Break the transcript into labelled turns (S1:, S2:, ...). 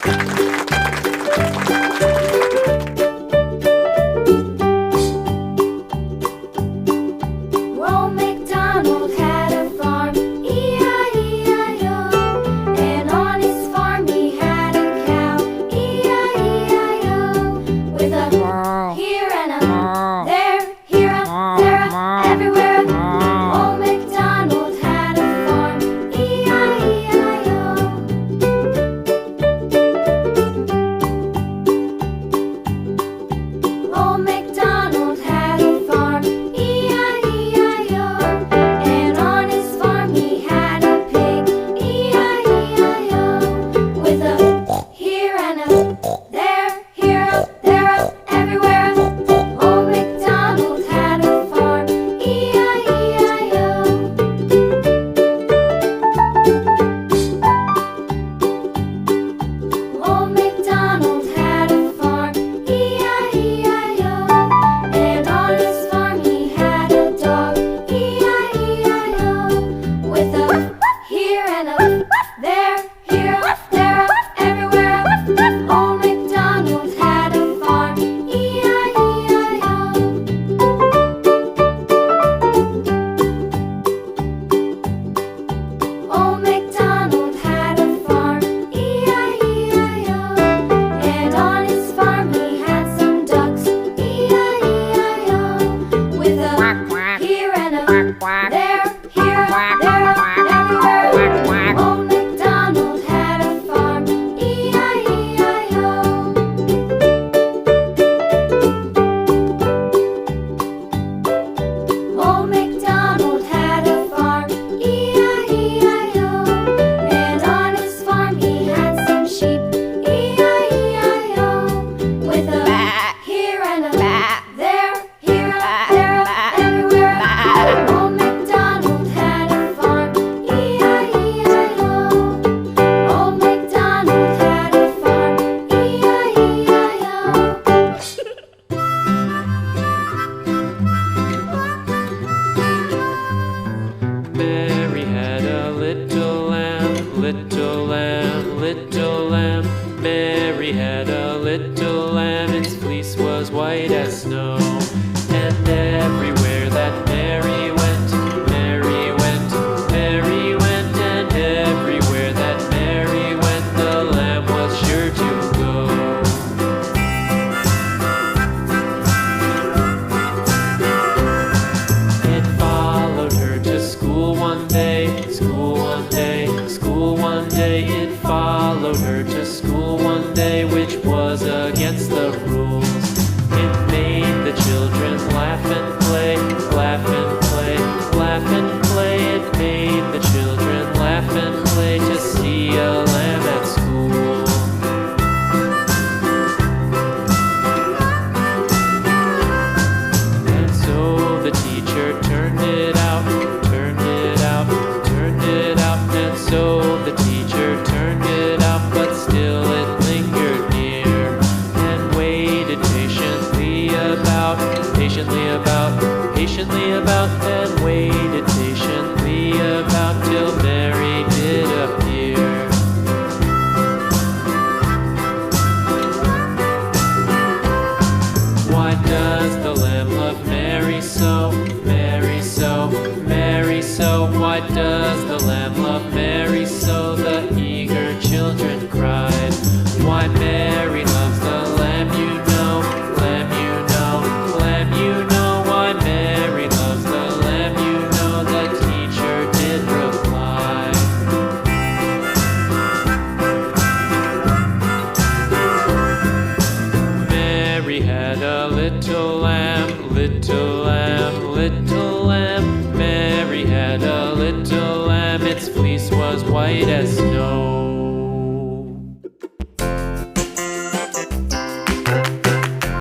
S1: Old MacDonald had a farm, E-I-E-I-O. And on his farm he had a cow, E-I-E-I-O. With a here and a there, here a, there a, everywhere a. Old MacDonald had a farm, E-I-E-I-O. Old MacDonald had a farm, E-I-E-I-O. And on his farm he had a pig, E-I-E-I-O. With a here and a there, here a, there a, everywhere a. Old MacDonald had a farm, E-I-E-I-O. Old MacDonald had a farm, E-I-E-I-O. And on his farm he had a dog, E-I-E-I-O. With a here and a there, here a, there a, everywhere a. Old MacDonald had a farm, E-I-E-I-O. Old MacDonald had a farm, E-I-E-I-O. And on his farm he had some ducks, E-I-E-I-O. With a here and a there, here a, there a, everywhere a. Old MacDonald had a farm, E-I-E-I-O. Old MacDonald had a farm, E-I-E-I-O. And on his farm he had some sheep, E-I-E-I-O. With a here and a there, here a, there a, everywhere a. Old MacDonald had a farm, E-I-E-I-O. Old MacDonald had a farm, E-I-E-I-O.
S2: Mary had a little lamb, little lamb, little lamb. Mary had a little lamb, its fleece was white as snow. And everywhere that Mary went, Mary went, Mary went. And everywhere that Mary went, the lamb was sure to go. It followed her to school one day, school one day, school one day. It followed her to school one day, which was against the rules. It made the children laugh and play, laugh and play, laugh and play. It made the children laugh and play to see a lamb at school. And so the teacher turned it out, turned it out, turned it out. And so the teacher turned it out, but still it lingered near and waited patiently about, patiently about, patiently about, and waited patiently about till Mary did appear. Why does the lamb love Mary so, Mary so, Mary so? Why does the lamb love Mary so? The eager children cried. Why Mary loves the lamb, you know, lamb, you know, lamb, you know. Why Mary loves the lamb, you know, the teacher did reply. Mary had a little lamb, little lamb, little lamb. Mary had a little lamb, its fleece was white as snow.